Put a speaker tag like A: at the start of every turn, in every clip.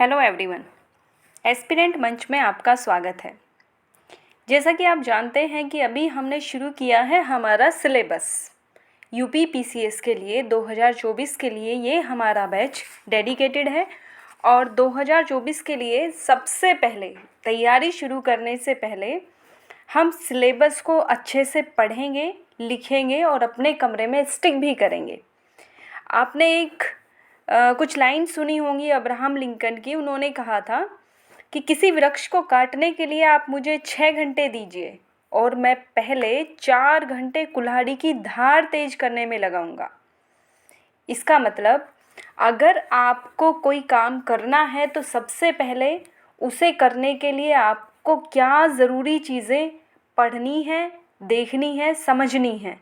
A: Hello everyone, aspirant मंच में आपका स्वागत है। जैसा कि आप जानते हैं कि अभी हमने शुरू किया है हमारा सिलेबस यूपी पीसीएस के लिए 2024 के लिए। ये हमारा बैच डेडिकेटेड है और 2024 के लिए सबसे पहले तैयारी शुरू करने से पहले हम सिलेबस को अच्छे से पढ़ेंगे, लिखेंगे और अपने कमरे में स्टिक भी करेंगे। आपने कुछ लाइन सुनी होंगी अब्राहम लिंकन की। उन्होंने कहा था कि किसी वृक्ष को काटने के लिए आप मुझे 6 घंटे दीजिए और मैं पहले 4 घंटे कुल्हाड़ी की धार तेज करने में लगाऊंगा। इसका मतलब अगर आपको कोई काम करना है तो सबसे पहले उसे करने के लिए आपको क्या ज़रूरी चीज़ें पढ़नी है, देखनी है, समझनी है,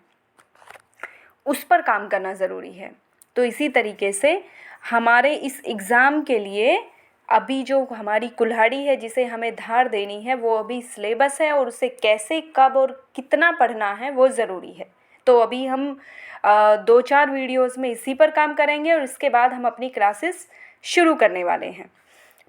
A: उस पर काम करना ज़रूरी है। तो इसी तरीके से हमारे इस एग्ज़ाम के लिए अभी जो हमारी कुल्हाड़ी है जिसे हमें धार देनी है वो अभी सिलेबस है और उसे कैसे, कब और कितना पढ़ना है वो ज़रूरी है। तो अभी हम 2-4 वीडियोस में इसी पर काम करेंगे और इसके बाद हम अपनी क्लासेस शुरू करने वाले हैं।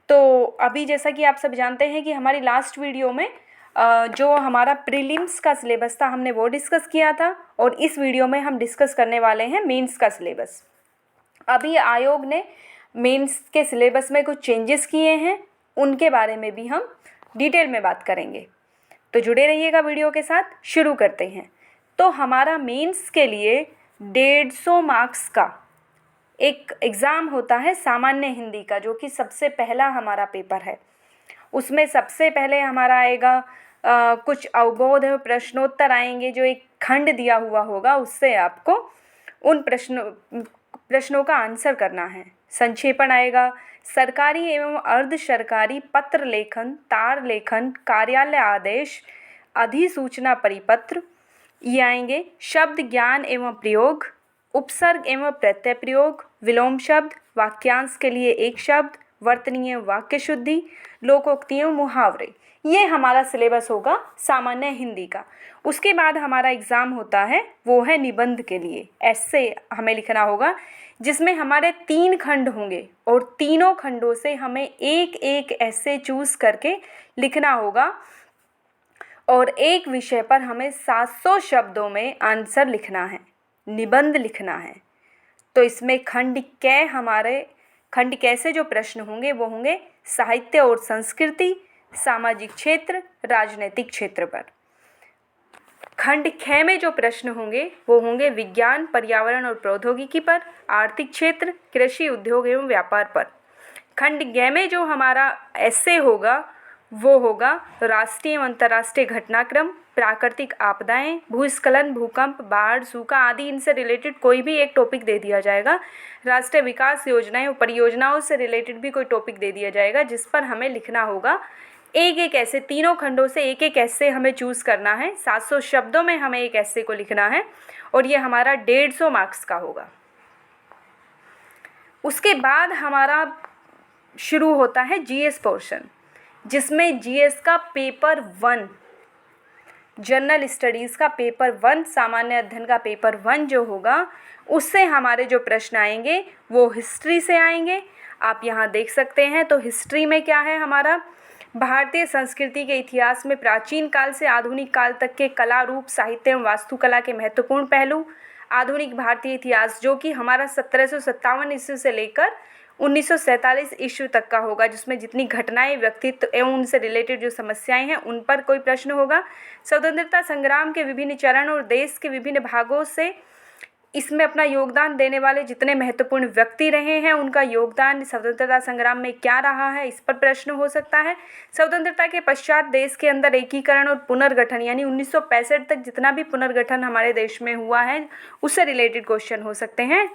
A: तो अभी जैसा कि आप सब जानते हैं कि हमारी लास्ट वीडियो में जो हमारा प्रीलिम्स का सिलेबस था हमने वो डिस्कस किया था और इस वीडियो में हम डिस्कस करने वाले हैं मेंस का सिलेबस। अभी आयोग ने मेंस के सिलेबस में कुछ चेंजेस किए हैं, उनके बारे में भी हम डिटेल में बात करेंगे। तो जुड़े रहिएगा वीडियो के साथ। शुरू करते हैं। तो हमारा मेंस के लिए 150 मार्क्स का एक एग्ज़ाम होता है सामान्य हिंदी का, जो कि सबसे पहला हमारा पेपर है। उसमें सबसे पहले हमारा आएगा कुछ अवबोध प्रश्नोत्तर आएंगे, जो एक खंड दिया हुआ होगा, उससे आपको उन प्रश्नों का आंसर करना है। संक्षेपण आएगा, सरकारी एवं अर्ध सरकारी पत्र लेखन, तार लेखन, कार्यालय आदेश, अधिसूचना परिपत्र, ये आएंगे। शब्द ज्ञान एवं प्रयोग, उपसर्ग एवं प्रत्यय प्रयोग, विलोम शब्द, वाक्यांश के लिए एक शब्द, वर्तनीय वाक्य शुद्धि, लोकोक्तियों, मुहावरे, ये हमारा सिलेबस होगा सामान्य हिंदी का। उसके बाद हमारा एग्ज़ाम होता है वो है निबंध के लिए। ऐसे हमें लिखना होगा जिसमें हमारे 3 खंड होंगे और तीनों खंडों से हमें एक एक ऐसे चूज़ करके लिखना होगा और एक विषय पर हमें 700 शब्दों में आंसर लिखना है, निबंध लिखना है। तो इसमें खंड क से जो प्रश्न होंगे वो होंगे साहित्य और संस्कृति, सामाजिक क्षेत्र, राजनीतिक क्षेत्र पर। खंड ख में जो प्रश्न होंगे वो होंगे विज्ञान, पर्यावरण और प्रौद्योगिकी पर, आर्थिक क्षेत्र, कृषि, उद्योग एवं व्यापार पर। खंड ग में जो हमारा ऐसे होगा वो होगा राष्ट्रीय एवं अंतर्राष्ट्रीय घटनाक्रम, प्राकृतिक आपदाएं, भूस्खलन, भूकंप, बाढ़, सूखा आदि, इनसे रिलेटेड कोई भी एक टॉपिक दे दिया जाएगा। राष्ट्रीय विकास योजनाएं और परियोजनाओं से रिलेटेड भी कोई टॉपिक दे दिया जाएगा, जिस पर हमें लिखना होगा एक एक ऐसे। तीनों खंडों से एक एक ऐसे हमें चूज़ करना है। 700 शब्दों में हमें एक ऐसे को लिखना है और ये हमारा 150 मार्क्स का होगा। उसके बाद हमारा शुरू होता है जीएस पोर्शन, जिसमें जीएस का पेपर 1, जनरल स्टडीज़ का पेपर 1, सामान्य अध्ययन का पेपर 1 जो होगा, उससे हमारे जो प्रश्न आएंगे वो हिस्ट्री से आएंगे। आप यहाँ देख सकते हैं। तो हिस्ट्री में क्या है हमारा, भारतीय संस्कृति के इतिहास में प्राचीन काल से आधुनिक काल तक के कला, रूप, साहित्य एवं वास्तुकला के महत्वपूर्ण पहलू, आधुनिक भारतीय इतिहास, जो कि हमारा 1757 ईस्वी से लेकर 1947 ईस्वी तक का होगा, जिसमें जितनी घटनाएं, व्यक्तित्व एवं उनसे रिलेटेड जो समस्याएं हैं उन पर कोई प्रश्न होगा। स्वतंत्रता संग्राम के विभिन्न चरण और देश के विभिन्न भागों से इसमें अपना योगदान देने वाले जितने महत्वपूर्ण व्यक्ति रहे हैं उनका योगदान स्वतंत्रता संग्राम में क्या रहा है, इस पर प्रश्न हो सकता है। स्वतंत्रता के पश्चात देश के अंदर एकीकरण और पुनर्गठन, यानी 1965 तक जितना भी पुनर्गठन हमारे देश में हुआ है उससे रिलेटेड क्वेश्चन हो सकते हैं।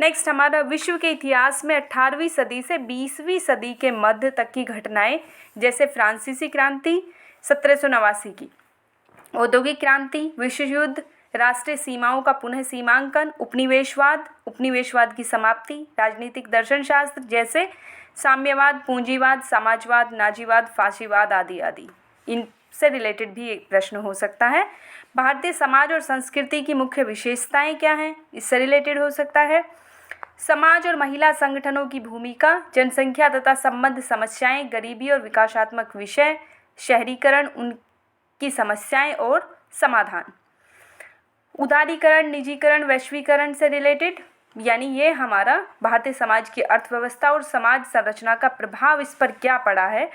A: नेक्स्ट हमारा विश्व के इतिहास में 18वीं सदी से 20वीं सदी के मध्य तक की घटनाएं, जैसे फ्रांसीसी क्रांति 1789 की, औद्योगिक क्रांति, विश्व युद्ध, राष्ट्रीय सीमाओं का पुनः सीमांकन, उपनिवेशवाद की समाप्ति, राजनीतिक दर्शन शास्त्र जैसे साम्यवाद, पूंजीवाद, समाजवाद, नाजीवाद, फाशीवाद आदि आदि, इनसे रिलेटेड भी एक प्रश्न हो सकता है। भारतीय समाज और संस्कृति की मुख्य विशेषताएं क्या हैं, इससे रिलेटेड हो सकता है। समाज और महिला संगठनों की भूमिका, जनसंख्या तथा संबंध समस्याएं, गरीबी और विकासात्मक विषय, शहरीकरण, उनकी समस्याएं और समाधान। उदारीकरण, निजीकरण, वैश्वीकरण से रिलेटेड, यानी ये हमारा भारतीय समाज की अर्थव्यवस्था और समाज संरचना का प्रभाव इस पर क्या पड़ा है,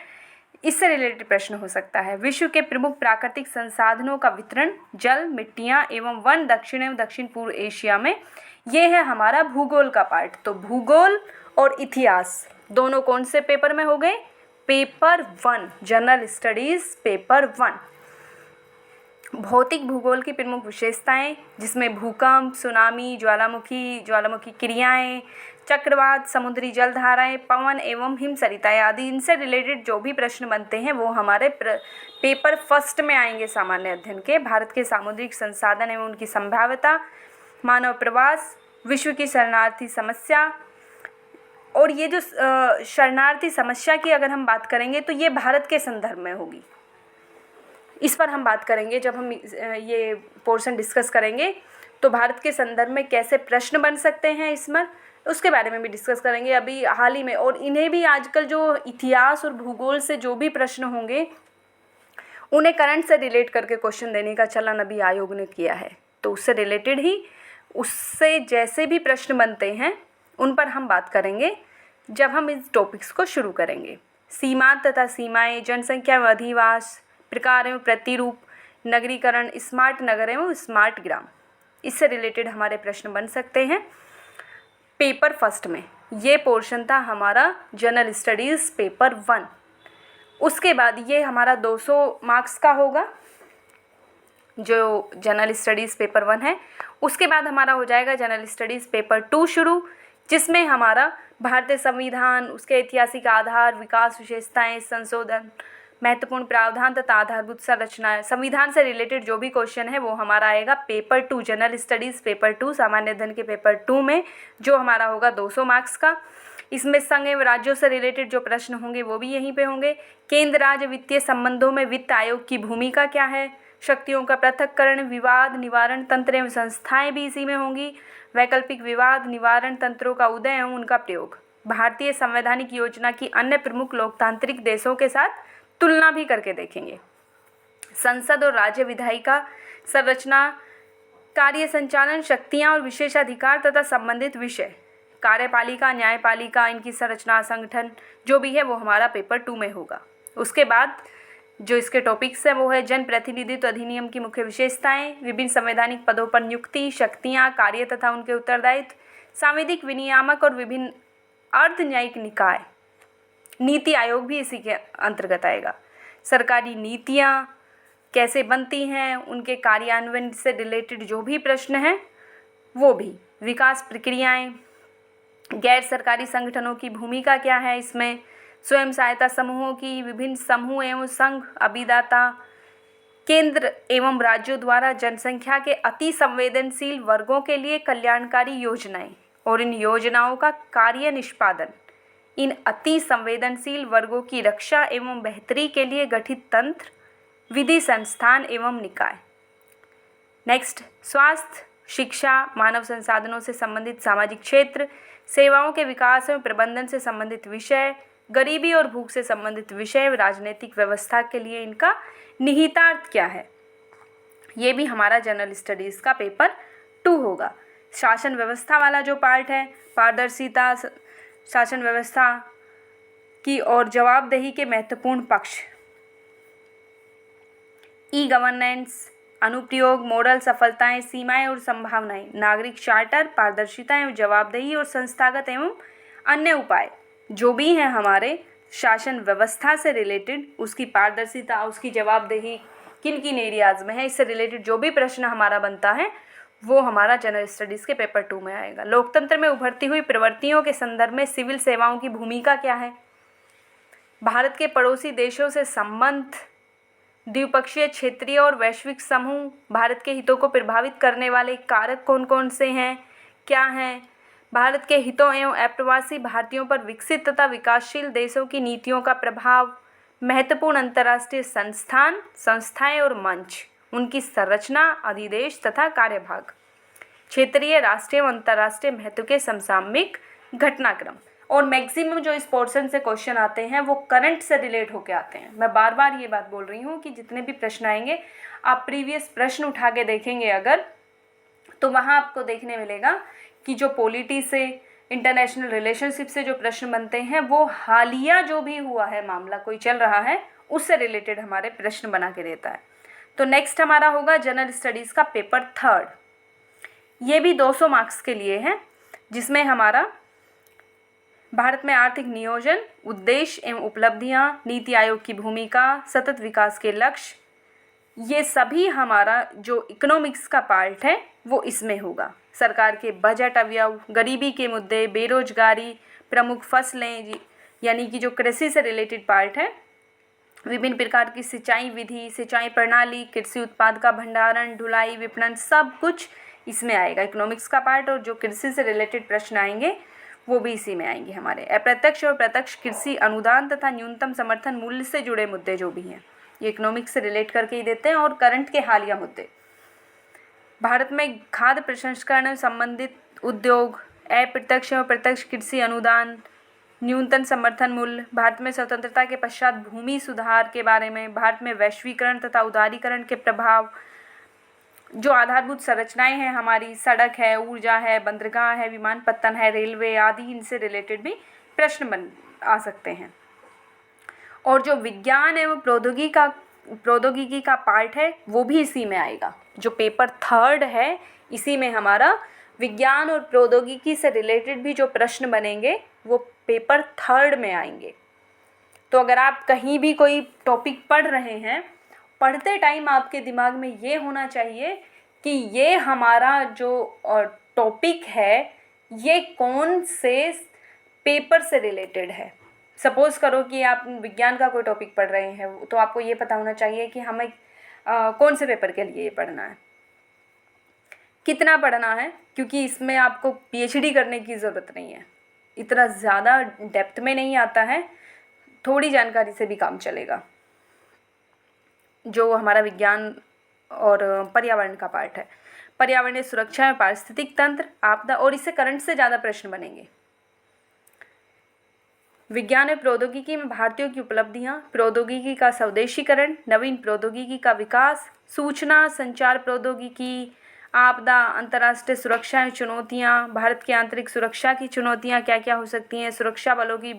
A: इससे रिलेटेड प्रश्न हो सकता है। विश्व के प्रमुख प्राकृतिक संसाधनों का वितरण, जल, मिट्टियाँ एवं वन दक्षिण एवं दक्षिण पूर्व एशिया में, ये है हमारा भूगोल का पार्ट। तो भूगोल और इतिहास दोनों कौन से पेपर में हो गए? Paper 1, general studies paper 1। भौतिक भूगोल की प्रमुख विशेषताएं, जिसमें भूकंप, सुनामी, ज्वालामुखी क्रियाएं, चक्रवात, समुद्री जलधाराएं, पवन एवं हिमसरिताएं आदि, इनसे रिलेटेड जो भी प्रश्न बनते हैं वो हमारे पेपर फर्स्ट में आएंगे सामान्य अध्ययन के। भारत के सामुद्रिक संसाधन एवं उनकी संभाव्यता, मानव प्रवास, विश्व की शरणार्थी समस्या। और ये जो शरणार्थी समस्या की अगर हम बात करेंगे तो ये भारत के संदर्भ में होगी। इस पर हम बात करेंगे जब हम ये पोर्शन डिस्कस करेंगे, तो भारत के संदर्भ में कैसे प्रश्न बन सकते हैं इसमें, उसके बारे में भी डिस्कस करेंगे अभी हाल ही में। और इन्हें भी आजकल जो इतिहास और भूगोल से जो भी प्रश्न होंगे उन्हें करंट से रिलेट करके क्वेश्चन देने का चलन अभी आयोग ने किया है। तो उससे रिलेटेड ही, उससे जैसे भी प्रश्न बनते हैं उन पर हम बात करेंगे जब हम इस टॉपिक्स को शुरू करेंगे। सीमांत तथा सीमाएं, जनसंख्या व अधिवास, प्रकार एवं प्रतिरूप, नगरीकरण, स्मार्ट नगर एवं स्मार्ट ग्राम, इससे रिलेटेड हमारे प्रश्न बन सकते हैं पेपर फर्स्ट में। ये पोर्शन था हमारा जनरल स्टडीज़ पेपर 1। उसके बाद ये हमारा 200 मार्क्स का होगा जो जनरल स्टडीज़ पेपर 1 है। उसके बाद हमारा हो जाएगा जनरल स्टडीज़ पेपर 2 शुरू, जिसमें हमारा भारतीय संविधान, उसके ऐतिहासिक आधार, विकास विशेषताएं, संशोधन, महत्वपूर्ण प्रावधान तथा आधारभूत संरचनाएं, संविधान से रिलेटेड जो भी क्वेश्चन है वो हमारा आएगा पेपर 2, जनरल स्टडीज़ पेपर 2, सामान्य अध्ययन के पेपर 2 में, जो हमारा होगा 200 मार्क्स का। इसमें संघ एवं राज्यों से रिलेटेड जो प्रश्न होंगे वो भी यहीं पे होंगे। केंद्र राज्य वित्तीय संबंधों में वित्त आयोग की भूमिका क्या है, शक्तियों का पृथक्करण, विवाद निवारण तंत्र एवं संस्थाएं भी इसी में होंगी। वैकल्पिक विवाद निवारण तंत्रों का उदय एवं उनका प्रयोग, भारतीय संवैधानिक योजना की अन्य प्रमुख लोकतांत्रिक देशों के साथ तुलना भी करके देखेंगे। संसद और राज्य विधायिका संरचना, कार्य संचालन, शक्तियां और विशेषाधिकार तथा संबंधित विषय, कार्यपालिका, न्यायपालिका, इनकी संरचना, संगठन, जो भी है वो हमारा पेपर 2 में होगा। उसके बाद जो इसके टॉपिक्स हैं वो है जन प्रतिनिधित्व अधिनियम की मुख्य विशेषताएं, विभिन्न संवैधानिक पदों पर नियुक्ति, शक्तियां, कार्य तथा उनके उत्तरदायित्व, सांविधिक विनियामक और विभिन्न अर्ध न्यायिक निकाय, नीति आयोग भी इसी के अंतर्गत आएगा। सरकारी नीतियां कैसे बनती हैं, उनके कार्यान्वयन से रिलेटेड जो भी प्रश्न हैं वो भी, विकास प्रक्रियाएं, गैर सरकारी संगठनों की भूमिका क्या है इसमें, स्वयं सहायता समूहों की, विभिन्न समूह एवं संघ अभिदाता, केंद्र एवं राज्यों द्वारा जनसंख्या के अति संवेदनशील वर्गों के लिए कल्याणकारी योजनाएं और इन योजनाओं का कार्य निष्पादन, इन अति संवेदनशील वर्गों की रक्षा एवं बेहतरी के लिए गठित तंत्र, विधि संस्थान एवं निकाय। नेक्स्ट, स्वास्थ्य, शिक्षा, मानव संसाधनों से संबंधित सामाजिक क्षेत्र, सेवाओं के विकास एवं प्रबंधन से संबंधित विषय, गरीबी और भूख से संबंधित विषय, राजनीतिक व्यवस्था के लिए इनका निहितार्थ क्या है, ये भी हमारा जनरल स्टडीज़ का पेपर 2 होगा। शासन व्यवस्था वाला जो पार्ट है, पारदर्शिता, शासन व्यवस्था की और जवाबदेही के महत्वपूर्ण पक्ष, ई गवर्नेंस, अनुप्रयोग, मॉडल, सफलताएं, सीमाएं और संभावनाएं, नागरिक चार्टर, पारदर्शिता एवं जवाबदेही और संस्थागत एवं अन्य उपाय, जो भी हैं हमारे शासन व्यवस्था से रिलेटेड, उसकी पारदर्शिता, उसकी जवाबदेही किन किन एरियाज़ में है, इससे रिलेटेड जो भी प्रश्न हमारा बनता है वो हमारा जनरल स्टडीज़ के पेपर 2 में आएगा। लोकतंत्र में उभरती हुई प्रवृत्तियों के संदर्भ में सिविल सेवाओं की भूमिका क्या है, भारत के पड़ोसी देशों से संबंध, द्विपक्षीय, क्षेत्रीय और वैश्विक समूह, भारत के हितों को प्रभावित करने वाले कारक कौन कौन से हैं, क्या हैं, भारत के हितों एवं अप्रवासी भारतीयों पर विकसित तथा विकासशील देशों की नीतियों का प्रभाव, महत्वपूर्ण अंतर्राष्ट्रीय संस्थान, संस्थाएं और मंच, उनकी संरचना, अधिदेश तथा कार्यभाग, क्षेत्रीय, राष्ट्रीय एवं अंतर्राष्ट्रीय महत्व के समसामयिक घटनाक्रम। और मैक्सिमम जो इस पोर्शन से क्वेश्चन आते हैं वो करंट से रिलेट होके आते हैं। मैं बार बार ये बात बोल रही हूँ कि जितने भी प्रश्न आएंगे आप प्रीवियस प्रश्न उठा के देखेंगे अगर, तो वहाँ आपको देखने मिलेगा कि जो पॉलिटी से, इंटरनेशनल रिलेशनशिप से जो प्रश्न बनते हैं वो हालिया जो भी हुआ है मामला कोई चल रहा है उससे रिलेटेड हमारे प्रश्न बना के देता है। तो नेक्स्ट हमारा होगा जनरल स्टडीज़ का पेपर 3। ये भी 200 मार्क्स के लिए है, जिसमें हमारा भारत में आर्थिक नियोजन, उद्देश्य एवं उपलब्धियाँ, नीति आयोग की भूमिका, सतत विकास के लक्ष्य, ये सभी हमारा जो इकोनॉमिक्स का पार्ट है वो इसमें होगा। सरकार के बजट अवयव, गरीबी के मुद्दे, बेरोजगारी, प्रमुख फसलें यानी कि जो कृषि से रिलेटेड पार्ट है, विभिन्न प्रकार की सिंचाई विधि, सिंचाई प्रणाली, कृषि उत्पाद का भंडारण, ढुलाई, विपणन, सब कुछ इसमें आएगा इकोनॉमिक्स का पार्ट। और जो कृषि से रिलेटेड प्रश्न आएंगे वो भी इसी में आएंगे हमारे। अप्रत्यक्ष और प्रत्यक्ष कृषि अनुदान तथा न्यूनतम समर्थन मूल्य से जुड़े मुद्दे जो भी हैं ये इकोनॉमिक्स से रिलेट करके ही देते हैं। और करंट के हालिया मुद्दे, भारत में खाद्य प्रसंस्करण संबंधित उद्योग, अप्रत्यक्ष और प्रत्यक्ष कृषि अनुदान, न्यूनतम समर्थन मूल्य, भारत में स्वतंत्रता के पश्चात भूमि सुधार के बारे में, भारत में वैश्वीकरण तथा उदारीकरण के प्रभाव, जो आधारभूत संरचनाएं हैं हमारी, सड़क है, ऊर्जा है, बंदरगाह है, विमानपत्तन है, रेलवे आदि, इनसे रिलेटेड भी प्रश्न बन आ सकते हैं। और जो विज्ञान एवं प्रौद्योगिकी का पार्ट है वो भी इसी में आएगा। जो पेपर 3 है इसी में हमारा विज्ञान और प्रौद्योगिकी से रिलेटेड भी जो प्रश्न बनेंगे वो पेपर 3 में आएंगे। तो अगर आप कहीं भी कोई टॉपिक पढ़ रहे हैं, पढ़ते टाइम आपके दिमाग में ये होना चाहिए कि ये हमारा जो टॉपिक है ये कौन से पेपर से रिलेटेड है। सपोज़ करो कि आप विज्ञान का कोई टॉपिक पढ़ रहे हैं तो आपको ये पता होना चाहिए कि हमें कौन से पेपर के लिए ये पढ़ना है, कितना पढ़ना है, क्योंकि इसमें आपको पीएचडी करने की ज़रूरत नहीं है, इतना ज़्यादा डेप्थ में नहीं आता है, थोड़ी जानकारी से भी काम चलेगा। जो हमारा विज्ञान और पर्यावरण का पार्ट है, पर्यावरणीय सुरक्षा में पारिस्थितिक तंत्र, आपदा, और इससे करंट से ज़्यादा प्रश्न बनेंगे। विज्ञान और प्रौद्योगिकी में भारतीयों की उपलब्धियां, प्रौद्योगिकी का स्वदेशीकरण, नवीन प्रौद्योगिकी का विकास, सूचना संचार प्रौद्योगिकी, आपदा, अंतर्राष्ट्रीय सुरक्षा में चुनौतियां, भारत की आंतरिक सुरक्षा की चुनौतियां क्या क्या हो सकती हैं, सुरक्षा बलों की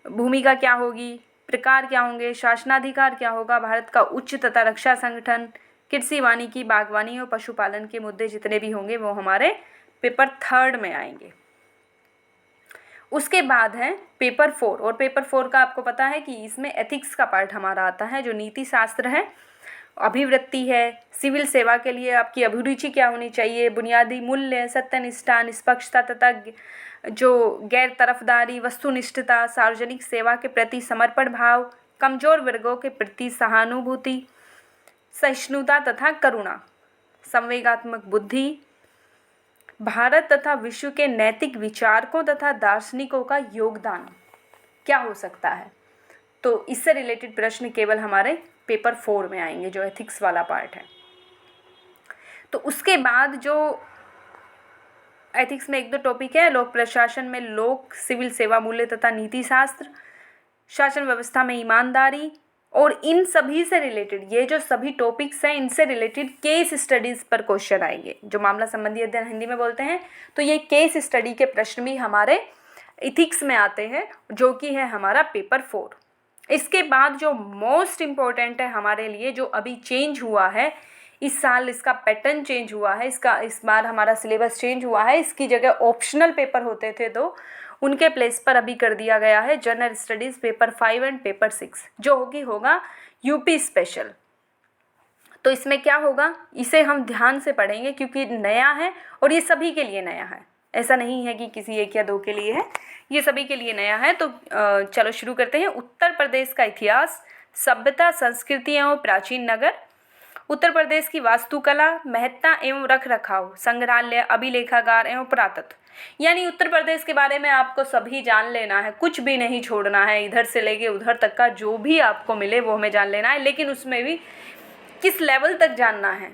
A: भूमिका क्या होगी, प्रकार क्या होंगे, शासनाधिकार क्या होगा, भारत का उच्च तथा रक्षा संगठन, कृषि, वानिकी, बागवानी और पशुपालन के मुद्दे जितने भी होंगे वो हमारे पेपर 3 में आएंगे। उसके बाद है पेपर 4, और पेपर 4 का आपको पता है कि इसमें एथिक्स का पार्ट हमारा आता है, जो नीति शास्त्र है, अभिवृत्ति है, सिविल सेवा के लिए आपकी अभिरुचि क्या होनी चाहिए, बुनियादी मूल्य, सत्यनिष्ठा, निष्पक्षता तथा जो गैर तरफदारी, वस्तुनिष्ठता, सार्वजनिक सेवा के प्रति समर्पण भाव, कमजोर वर्गों के प्रति सहानुभूति, सहिष्णुता तथा करुणा, संवेगात्मक बुद्धि, भारत तथा विश्व के नैतिक विचारकों तथा दार्शनिकों का योगदान क्या हो सकता है। तो इससे रिलेटेड प्रश्न केवल हमारे पेपर 4 में आएंगे, जो एथिक्स वाला पार्ट है। तो उसके बाद जो एथिक्स में 1-2 टॉपिक है, लोक प्रशासन में लोक, सिविल सेवा मूल्य तथा नीति शास्त्र, शासन व्यवस्था में ईमानदारी, और इन सभी से रिलेटेड ये जो सभी टॉपिक्स हैं इनसे रिलेटेड केस स्टडीज़ पर क्वेश्चन आएंगे, जो मामला संबंधी अध्ययन हिंदी में बोलते हैं। तो ये केस स्टडी के प्रश्न भी हमारे इथिक्स में आते हैं, जो कि है हमारा पेपर 4। इसके बाद जो मोस्ट इम्पोर्टेंट है हमारे लिए, जो अभी चेंज हुआ है इस साल, इसका पैटर्न चेंज हुआ है, इस बार हमारा सिलेबस चेंज हुआ है। इसकी जगह ऑप्शनल पेपर होते थे तो उनके प्लेस पर अभी कर दिया गया है general studies paper 5 and paper 6, जो होगा यूपी स्पेशल। तो इसमें क्या होगा, इसे हम ध्यान से पढ़ेंगे क्योंकि नया है और ये सभी के लिए नया है, ऐसा नहीं है कि किसी 1 या 2 के लिए है, ये सभी के लिए नया है। तो चलो शुरू करते हैं। उत्तर प्रदेश का इतिहास, सभ्यता, संस्कृति एवं प्राचीन नगर, उत्तर प्रदेश की वास्तुकला, महत्ता एवं रख रखाव, संग्रहालय, अभिलेखागार एवं पुरातत्व। यानी उत्तर प्रदेश के बारे में आपको सभी जान लेना है, कुछ भी नहीं छोड़ना है, इधर से लेके उधर तक का जो भी आपको मिले वो हमें जान लेना है। लेकिन उसमें भी किस लेवल तक जानना है,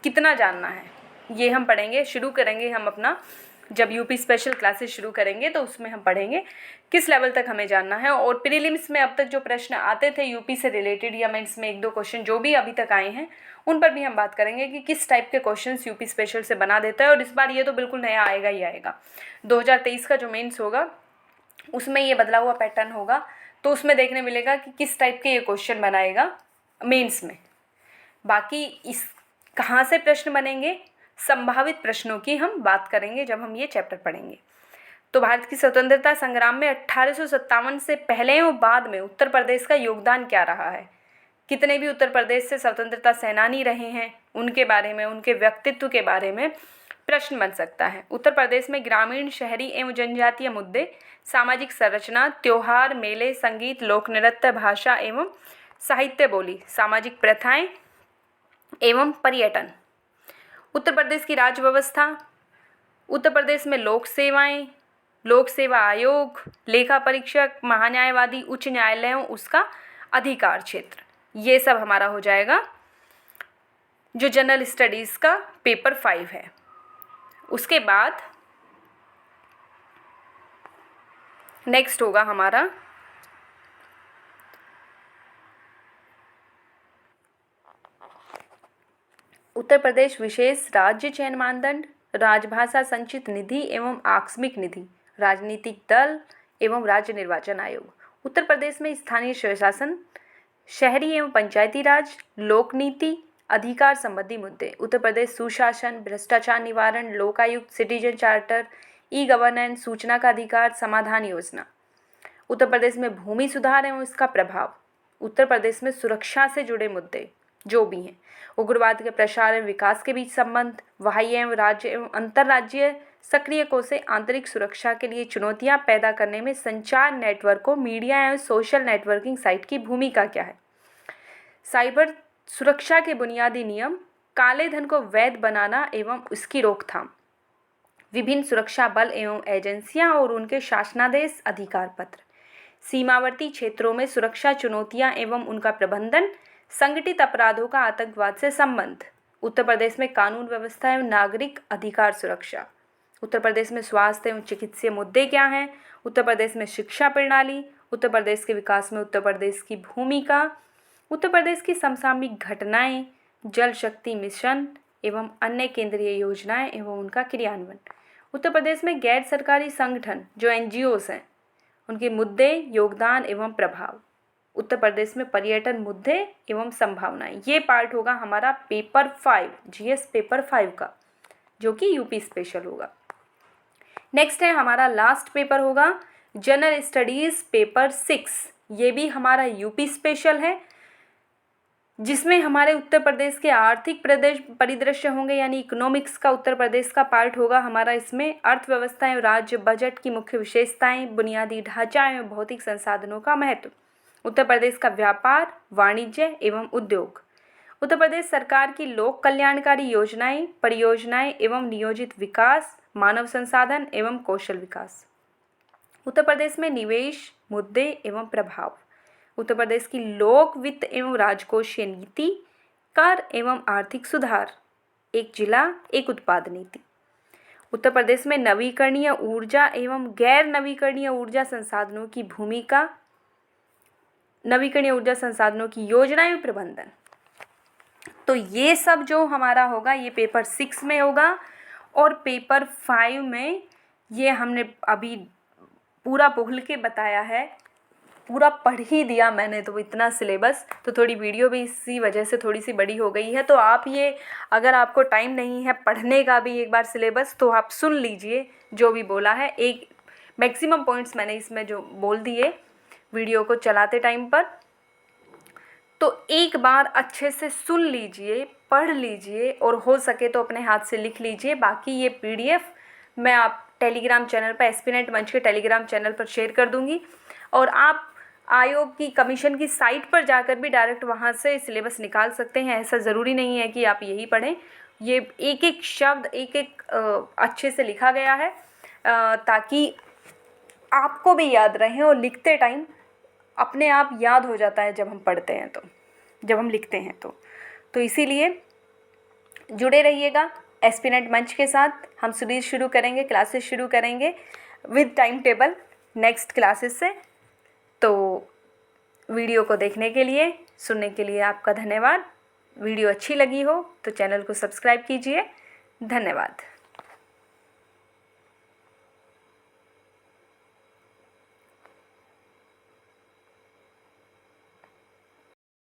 A: कितना जानना है, ये हम पढ़ेंगे, शुरू करेंगे हम अपना, जब यूपी स्पेशल क्लासेस शुरू करेंगे तो उसमें हम पढ़ेंगे किस लेवल तक हमें जानना है। और प्रीलिम्स में अब तक जो प्रश्न आते थे यूपी से रिलेटेड, या मेंस में 1-2 क्वेश्चन जो भी अभी तक आए हैं, उन पर भी हम बात करेंगे कि किस टाइप के क्वेश्चंस यूपी स्पेशल से बना देता है। और इस बार ये तो बिल्कुल नया आएगा ही आएगा। 2023 का जो मेंस होगा उसमें ये बदला हुआ पैटर्न होगा, तो उसमें देखने मिलेगा कि किस टाइप के ये क्वेश्चन बनाएगा मेंस में। बाकी इस कहाँ से प्रश्न बनेंगे, संभावित प्रश्नों की हम बात करेंगे जब हम ये चैप्टर पढ़ेंगे। तो भारत की स्वतंत्रता संग्राम में 1857 से पहले और बाद में उत्तर प्रदेश का योगदान क्या रहा है। कितने भी उत्तर प्रदेश से स्वतंत्रता सेनानी रहे हैं, उनके बारे में, उनके व्यक्तित्व के बारे में प्रश्न बन सकता है। उत्तर प्रदेश में ग्रामीण, शहरी एवं जनजातीय मुद्दे, सामाजिक संरचना, त्योहार, मेले, संगीत, लोक नृत्य, भाषा एवं साहित्य बोली, सामाजिक प्रथाएं एवं पर्यटन। उत्तर प्रदेश की राज्य व्यवस्था, उत्तर प्रदेश में लोक सेवाएं, लोक सेवा आयोग, लेखा परीक्षक, महान्यायवादी, उच्च न्यायालयों, उसका अधिकार क्षेत्र, ये सब हमारा हो जाएगा जो जनरल स्टडीज़ का पेपर 5 है। उसके बाद नेक्स्ट होगा हमारा उत्तर प्रदेश विशेष राज्य चयन मानदंड, राजभाषा संचित निधि एवं आकस्मिक निधि, राजनीतिक दल एवं राज्य निर्वाचन आयोग। उत्तर प्रदेश में स्थानीय स्वशासन, शहरी एवं पंचायती राज, लोक नीति, अधिकार संबंधी मुद्दे। उत्तर प्रदेश सुशासन, भ्रष्टाचार निवारण, Lokayukta, citizen charter, e governance, सूचना का अधिकार, समाधान योजना। उत्तर प्रदेश में भूमि सुधार एवं इसका प्रभाव। उत्तर प्रदेश में सुरक्षा से जुड़े मुद्दे जो भी हैं, उग्रवाद के प्रसार एवं विकास के बीच संबंध, बाह्य एवं राज्य एवं अंतर्राज्यीय सक्रियकों से आंतरिक सुरक्षा के लिए चुनौतियां पैदा करने में संचार नेटवर्कों, मीडिया एवं सोशल नेटवर्किंग साइट की भूमिका क्या है। साइबर सुरक्षा के बुनियादी नियम, काले धन को वैध बनाना एवं उसकी रोकथाम, विभिन्न सुरक्षा बल एवं एजेंसियां और उनके शासनादेश, अधिकार पत्र, सीमावर्ती क्षेत्रों में सुरक्षा चुनौतियां एवं उनका प्रबंधन, संगठित अपराधों का आतंकवाद से संबंध। उत्तर प्रदेश में कानून व्यवस्था एवं नागरिक अधिकार सुरक्षा। उत्तर प्रदेश में स्वास्थ्य एवं चिकित्सीय मुद्दे क्या हैं। उत्तर प्रदेश में शिक्षा प्रणाली, उत्तर प्रदेश के विकास में उत्तर प्रदेश की भूमिका, उत्तर प्रदेश की समसामयिक घटनाएं, जल शक्ति मिशन एवं अन्य केंद्रीय योजनाएं एवं उनका क्रियान्वयन। उत्तर प्रदेश में गैर सरकारी संगठन जो NGOs हैं, उनके मुद्दे, योगदान एवं प्रभाव। उत्तर प्रदेश में पर्यटन मुद्दे एवं संभावनाएं। ये पार्ट होगा हमारा पेपर 5, GS पेपर 5 का, जो कि यूपी स्पेशल होगा। नेक्स्ट है हमारा लास्ट पेपर होगा जनरल स्टडीज़ पेपर 6। ये भी हमारा यूपी स्पेशल है, जिसमें हमारे उत्तर प्रदेश के आर्थिक परिदृश्य होंगे, यानी इकोनॉमिक्स का उत्तर प्रदेश का पार्ट होगा हमारा। इसमें अर्थव्यवस्था एवं राज्य बजट की मुख्य विशेषताएं, बुनियादी ढांचा एवं भौतिक संसाधनों का महत्व, उत्तर प्रदेश का व्यापार, वाणिज्य एवं उद्योग, उत्तर प्रदेश सरकार की लोक कल्याणकारी योजनाएं, परियोजनाएं एवं नियोजित विकास, मानव संसाधन एवं कौशल विकास, उत्तर प्रदेश में निवेश मुद्दे एवं प्रभाव, उत्तर प्रदेश की लोक वित्त एवं राजकोषीय नीति, कर एवं आर्थिक सुधार, एक जिला एक उत्पाद नीति, उत्तर प्रदेश में नवीकरणीय ऊर्जा एवं गैर नवीकरणीय ऊर्जा संसाधनों की भूमिका, नवीकरणीय ऊर्जा संसाधनों की योजना एवं प्रबंधन। तो ये सब जो हमारा होगा ये पेपर 6 में होगा, और पेपर 5 में ये हमने अभी पूरा बोल के बताया है, पूरा पढ़ ही दिया मैंने तो इतना सिलेबस। तो थोड़ी वीडियो भी इसी वजह से थोड़ी सी बड़ी हो गई है। तो आप ये, अगर आपको टाइम नहीं है पढ़ने का भी एक बार सिलेबस, तो आप सुन लीजिए जो भी बोला है। एक मैक्सिमम पॉइंट्स मैंने इसमें जो बोल दिए वीडियो को चलाते टाइम पर, तो एक बार अच्छे से सुन लीजिए, पढ़ लीजिए, और हो सके तो अपने हाथ से लिख लीजिए। बाकी ये PDF मैं आप टेलीग्राम चैनल पर, एस्पिरेंट मंच के टेलीग्राम चैनल पर शेयर कर दूंगी, और आप आयोग की, कमीशन की साइट पर जाकर भी डायरेक्ट वहाँ से सिलेबस निकाल सकते हैं। ऐसा ज़रूरी नहीं है कि आप यही पढ़ें। ये एक एक शब्द एक एक अच्छे से लिखा गया है, ताकि आपको भी याद रहे, और लिखते टाइम अपने आप याद हो जाता है जब हम पढ़ते हैं तो, जब हम लिखते हैं तो इसीलिए जुड़े रहिएगा। एस्पिरेंट मंच के साथ हम सीरीज शुरू करेंगे, क्लासेस शुरू करेंगे with time table next classes से। तो वीडियो को देखने के लिए, सुनने के लिए आपका धन्यवाद। वीडियो अच्छी लगी हो तो चैनल को सब्सक्राइब कीजिए। धन्यवाद।